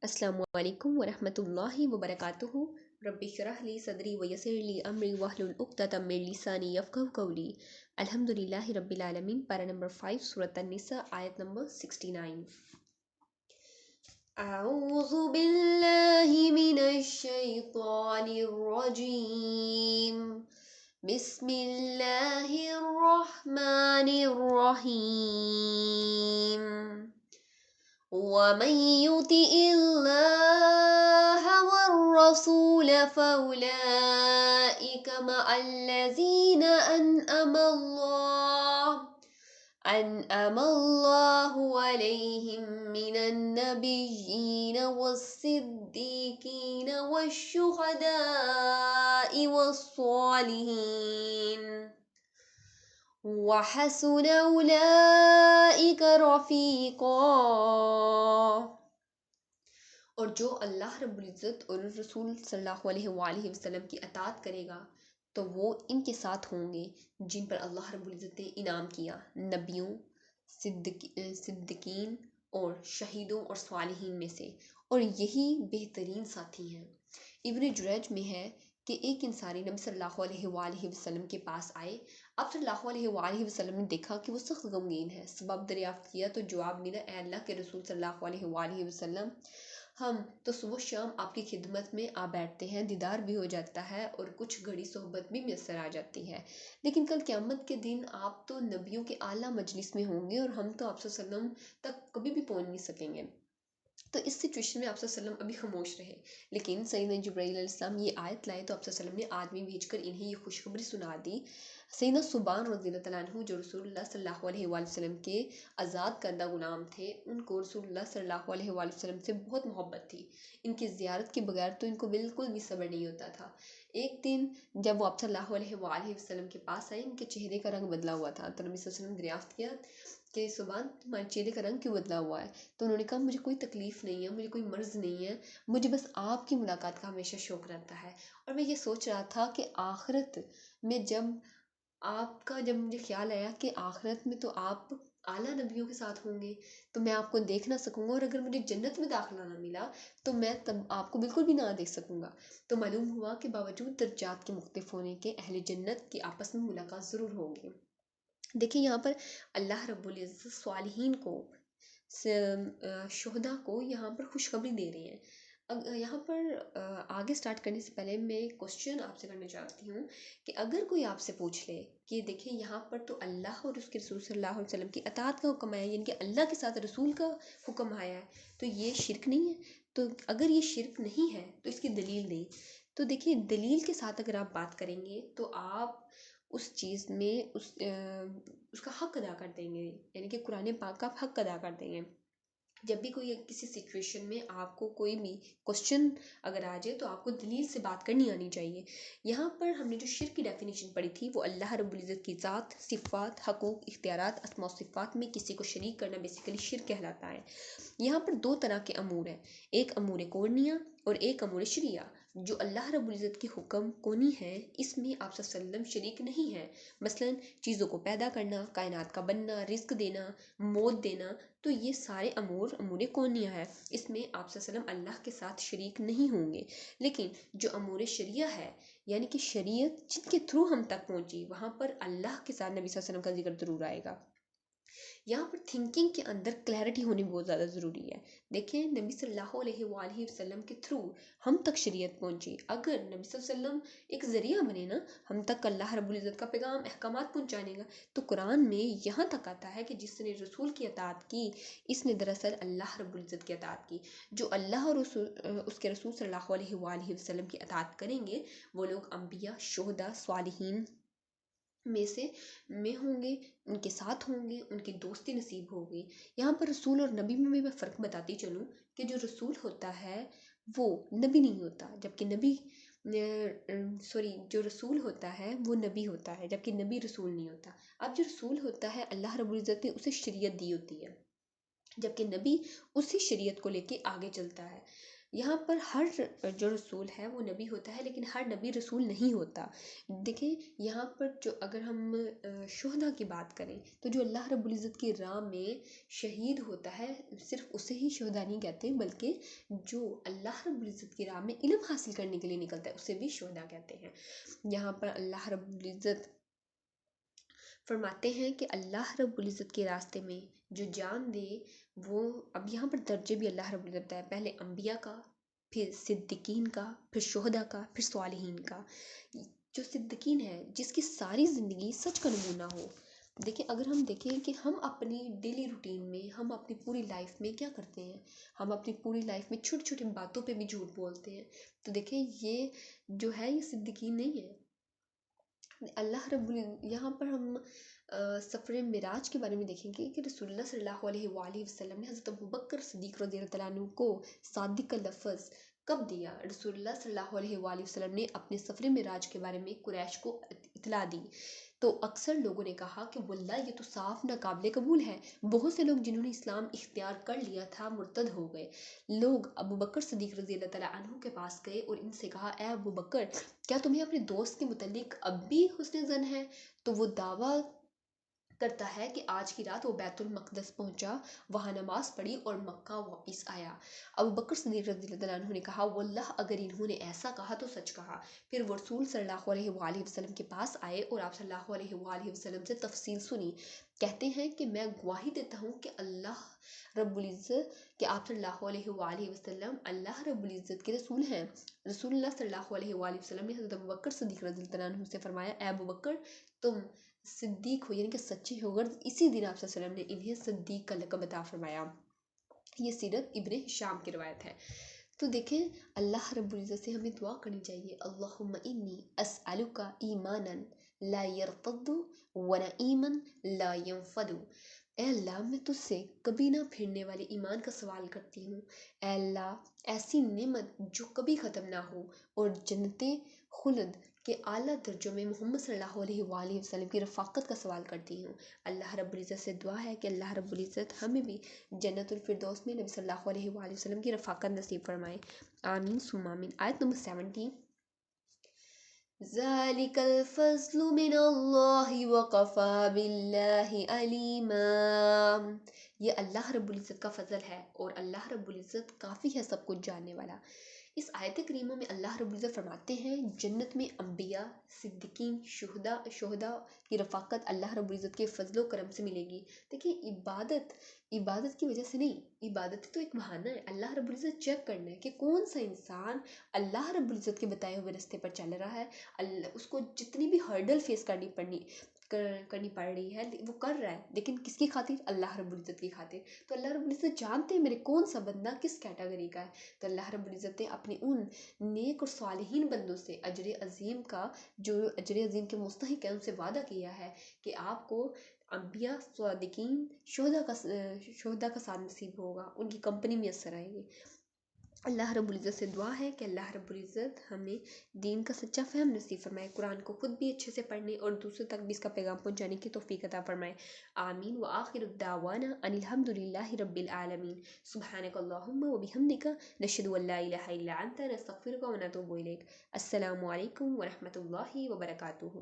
अस्सलामु अलैकुम वरहमतुल्लाहि वबरकातुहू। रब्बि इश्रह ली सदरी वयस्सिर ली अमरी वहलुल उक़्दतम मिन लिसानी यफ़क़हू क़ौली। अल्हम्दुलिल्लाहि रब्बिल आलमीन। पारा नंबर 5 सूरत अन-निसा आयत नंबर 69। अऊज़ु बिल्लाहि मिनश शैतानिर रजीम। बिस्मिल्लाहिर रहमानिर रहीम। वमन युतिइल्लाह वर्रसूल फउलाइक मअल्लज़ीना अनअमल्लाहु अलैहिम मिनन नबिय्यीन वस्सिद्दीकीन वश्शुहदाइ वस्सालिहीन वहसुन उलाइक रफ़ीक़ा। और जो अल्लाह रब्बुल इज़्ज़त और रसूल सल्लल्लाहु अलैहि वसल्लम की अताअत करेगा तो वो इनके साथ होंगे जिन पर अल्लाह रब्बुल इज़्ज़त ने इनाम किया, नबियों, सिद्दीकीन और शहीदों और स्वालिहीन में से, और यही बेहतरीन साथी हैं। इब्न जुरैज में है कि एक इंसानी नबी सल्लल्लाहु अलैहि वसल्लम के पास आए। अब सल्लल्लाहु अलैहि वसल्लम ने देखा कि वो सख्त गमगीन है। सबब दरियाफ्त किया तो जवाब मिला, ए अल्लाह के रसूल सल्लल्लाहु अलैहि वसल्लम, हम तो सुबह शाम आपकी खिदमत में आ बैठते हैं, दीदार भी हो जाता है और कुछ घड़ी सोहबत भी मैसर आ जाती है, लेकिन कल क़यामत के दिन आप तो नबियों के आला मजलिस में होंगे और हम तो आप सल्लल्लाहु अलैहि वसल्लम तक कभी भी पहुंच नहीं सकेंगे। तो इस सिचुएशन में आप सल्लल्लाहु अलैहि वसल्लम अभी खामोश रहे, लेकिन सैयदना जिब्राइल अलैहिस्सलाम ये आयत लाए तो आप सल्लल्लाहु अलैहि वसल्लम ने आदमी भेजकर इन्हें ये खुशखबरी सुना दी। सैयदना सुबान रज़ियल्लाहु तआला अन्हु जो रसूलुल्लाह सल्लल्लाहु अलैहि वसल्लम के आज़ाद करदा गुलाम थे, उनको रसूलुल्लाह सल्लल्लाहु अलैहि वसल्लम से बहुत मोहब्बत थी। इनकी ज़ियारत के बगैर तो इनको बिल्कुल भी सब्र नहीं होता था। एक दिन जब वो आप सल्लल्लाहु अलैहि वसल्लम के पास आए, इनके चेहरे का रंग बदला हुआ था, तो नबी सल्लल्लाहु अलैहि वसल्लम ने दरियाफ्त किया कि सुबान, तुम्हारे चेहरे का रंग क्यों बदला हुआ है? तो उन्होंने कहा, मुझे कोई तकलीफ़ नहीं है, मुझे कोई मर्ज़ नहीं है, मुझे बस आपकी मुलाकात का हमेशा शौक़ रहता है। और मैं ये सोच रहा था कि आखिरत में जब मुझे ख्याल आया कि आखिरत में तो आप आला नबियों के साथ होंगे तो मैं आपको देख ना सकूंगा, और अगर मुझे जन्नत में दाखिला ना मिला तो मैं तब आपको बिल्कुल भी ना देख सकूंगा। तो मालूम हुआ कि बावजूद दर्जात के मुख्तलिफ होने के अहले जन्नत की आपस में मुलाकात ज़रूर होगी। देखिए यहाँ पर अल्लाह रब्बुल इज़्ज़त स्वालिहीन को, शुहदा को यहाँ पर खुशखबरी दे रहे हैं। यहाँ पर आगे स्टार्ट करने से पहले मैं एक क्वेश्चन आपसे करना चाहती हूँ कि अगर कोई आपसे पूछ ले कि देखिए यहाँ पर तो अल्लाह और उसके रसूल सल्लल्लाहु अलैहि वसल्लम की अताअत का हुक्म आया है, यानी कि अल्लाह के साथ रसूल का हुक्म आया है, तो ये शिरक नहीं है? तो अगर ये शिरक नहीं है तो इसकी दलील दें। तो देखिए, दलील के साथ अगर आप बात करेंगे तो आप उस चीज़ में उसका हक अदा कर देंगे, यानी कि कुरान पाक का आप हक अदा कर देंगे। जब भी कोई किसी सिचुएशन में आपको कोई भी क्वेश्चन अगर आ जाए तो आपको दलील से बात करनी आनी चाहिए। यहाँ पर हमने जो शिर्क की डेफिनेशन पढ़ी थी वो अल्लाह रब्बुल इज़्ज़त की ज़ात, सिफ़ात, हकूक़, इख्तियारात, अस्मा व सिफ़ात में किसी को शरीक करना बेसिकली शिर्क कहलाता है। यहाँ पर दो तरह के अमूर हैं, एक अमूर कौनिया और एक अमूर शरिया। जो अल्लाह रब्बुल इज़्ज़त की हुक्म कौनी है इसमें आप सल्लल्लाहु अलैहि वसल्लम शरीक नहीं है। मसलन चीज़ों को पैदा करना, कायनात का बनना, रिज़्क देना, मौत देना, तो ये सारे अमूर कौनिया है, इसमें आप सल्लल्लाहु अलैहि वसल्लम अल्लाह के साथ शरीक नहीं होंगे। लेकिन जो अमूर शरिया है, यानी कि शरीयत जिनके थ्रू हम तक पहुँची, वहाँ पर अल्लाह के साथ नबी सल्लल्लाहु अलैहि वसल्लम का जिक्र ज़रूर आएगा। यहाँ पर थिंकिंग के अंदर क्लैरिटी होनी बहुत ज़्यादा ज़रूरी है। देखें, नबी सल्लल्लाहु अलैहि वसल्लम के थ्रू हम तक शरीयत पहुँची। अगर नबी सल्लल्लाहु अलैहि वसल्लम एक ज़रिया बने ना हम तक अल्लाह रब्बुल इज़्ज़त का पैगाम, अहकामात पहुँचाने का, तो कुरान में यहाँ तक आता है कि जिसने रसूल की अताअत की, इसने दरअसल अल्लाह रब्बुल इज़्ज़त की अताअत की। जो अल्लाह और उसके रसूल सल्लल्लाहु अलैहि वसल्लम की अताअत करेंगे वो लोग अंबिया, शुहदा, स्वालिहीन में होंगे, उनके साथ होंगे, उनकी दोस्ती नसीब होगी। यहाँ पर रसूल और नबी में भी मैं फ़र्क बताती चलूँ कि जो रसूल होता है वो नबी नहीं होता, जबकि जो रसूल होता है वो नबी होता है, जबकि नबी रसूल नहीं होता। अब जो रसूल होता है अल्लाह रब्बुल इज़्ज़त ने उसे शरीयत दी होती है, जबकि नबी उसी शरीयत को लेके आगे चलता है। یہاں پر ہر جو رسول ہے وہ نبی ہوتا ہے، لیکن ہر نبی رسول نہیں ہوتا۔ دیکھیں یہاں پر جو اگر ہم شہداء کی بات کریں تو جو اللہ رب العزت کی راہ میں شہید ہوتا ہے صرف اسے ہی شہداء نہیں کہتے، بلکہ جو اللہ رب العزت کی راہ میں علم حاصل کرنے کے لیے نکلتا ہے اسے بھی شہداء کہتے ہیں۔ یہاں پر اللہ رب العزت فرماتے ہیں کہ اللہ رب العزت کے راستے میں جو جان دے وہ، اب یہاں پر درجے بھی اللہ رب العزت ہے، پہلے انبیاء کا، پھر صدیقین کا، پھر شہداء کا، پھر صالحین کا۔ جو صدیقین ہے جس کی ساری زندگی سچ کا نمونہ ہو۔ دیکھیں اگر ہم دیکھیں کہ ہم اپنی ڈیلی روٹین میں، ہم اپنی پوری لائف میں کیا کرتے ہیں، ہم اپنی پوری لائف میں چھوٹی چھوٹی باتوں پہ بھی جھوٹ بولتے ہیں، تو دیکھیں یہ جو ہے یہ صدیقین نہیں ہے۔ اللہ رب یہاں پر ہم سفر معراج کے بارے میں دیکھیں گے کہ رسول اللہ صلی اللہ علیہ وآلہ وسلم نے حضرت ابوبکر صدیق رضی اللہ تعالیٰ عنہ کو صادق کا لفظ کب دیا؟ رسول اللہ صلی اللہ علیہ وآلہ وسلم نے اپنے سفر معراج کے بارے میں قریش کو اطلاع دی، تو اکثر لوگوں نے کہا کہ واللہ یہ تو صاف ناقابل قبول ہے۔ بہت سے لوگ جنہوں نے اسلام اختیار کر لیا تھا مرتد ہو گئے۔ لوگ ابو بکر صدیق رضی اللہ تعالیٰ عنہ کے پاس گئے اور ان سے کہا اے ابو بکر، کیا تمہیں اپنے دوست کے متعلق اب بھی حسن ظن ہے؟ تو وہ دعویٰ کرتا ہے کہ آج کی رات وہ بیت المقدس پہنچا، وہاں نماز پڑھی اور مکہ واپس آیا۔ ابو بکر صدیق رضی اللہ عنہ نے کہا واللہ اگر انہوں نے ایسا کہا تو سچ کہا۔ پھر وہ رسول صلی اللہ علیہ وآلہ وسلم کے پاس آئے اور آپ صلی اللہ علیہ وآلہ وسلم سے تفصیل سنی۔ کہتے ہیں کہ میں گواہی دیتا ہوں کہ اللہ رب العزت، کہ آپ صلی اللہ علیہ وآلہ وسلم اللہ رب العزت کے رسول ہیں۔ رسول اللہ صلی اللہ علیہ وآلہ وسلم نے حضرت ابو بکر صدیق رضی اللہ عنہ سے فرمایا اے ابو بکر تم صدیق ہو، یعنی کہ سچے ہو گئے۔ اسی دن آپ صلی اللہ علیہ وسلم نے انہیں صدیق کا لقب عطا فرمایا۔ یہ سیرت ابن ہشام کی روایت ہے۔ تو دیکھیں اللہ رب العزت سے ہمیں دعا کرنی چاہیے اللہم انی اسألک ایمانا لا یرتد ونعیما لا ینفد۔ اے اللہ میں تجھ سے کبھی نہ پھرنے والے ایمان کا سوال کرتی ہوں۔ اے اللہ ایسی نعمت جو کبھی ختم نہ ہو، اور جنت خلد کے اعلیٰ درجوں میں محمد صلی اللہ علیہ وآلہ وسلم کی رفاقت کا سوال کرتی ہوں۔ اللہ رب العزت سے دعا ہے کہ اللہ رب العزت ہمیں بھی جنت الفردوس میں نبی صلی اللہ علیہ وآلہ وسلم کی رفاقت نصیب فرمائے، آمین ثم آمین۔ آیت نمبر 70، ذَلِكَ الْفَضْلُ مِنَ اللَّهِ وَكَفَى بِاللَّهِ عَلِيمًا۔ یہ اللہ رب العزت کا فضل ہے اور اللہ رب العزت کافی ہے سب کچھ جاننے والا۔ اس آیت کریمہ میں اللہ رب العزت فرماتے ہیں جنت میں انبیاء، صدیقین، شہداء کی رفاقت اللہ رب العزت کے فضل و کرم سے ملے گی۔ دیکھیں عبادت کی وجہ سے نہیں، عبادت تو ایک بہانہ ہے۔ اللہ رب العزت چیک کرنا ہے کہ کون سا انسان اللہ رب العزت کے بتائے ہوئے راستے پر چل رہا ہے، اس کو جتنی بھی ہرڈل فیس کرنی پڑ رہی ہے وہ کر رہا ہے، لیکن کس کی خاطر؟ اللہ رب العزت کی خاطر۔ تو اللہ رب العزت جانتے ہیں میرے کون سا بندہ کس کیٹیگری کا ہے، تو اللہ رب العزت نے اپنے ان نیک اور صالحین بندوں سے اجر عظیم کا، جو اجر عظیم کے مستحق ہیں، ان سے وعدہ کیا ہے کہ آپ کو انبیاء، صادقین، شہداء کا ساتھ نصیب ہوگا، ان کی کمپنی میں اثر آئے گی۔ اللہ رب العزت سے دعا ہے کہ اللہ رب العزت ہمیں دین کا سچا فہم نصیب فرمائے، قرآن کو خود بھی اچھے سے پڑھنے اور دوسروں تک بھی اس کا پیغام پہنچانے کی توفیق عطا فرمائے، آمین۔ وآخر دعوانا ان الحمد للہ رب العالمین، سبحانک اللہم وبحمدک، نشہد ان لا الہ الا انت، نستغفرک ونتوب الیک۔ السلام علیکم ورحمۃ اللہ وبرکاتہ۔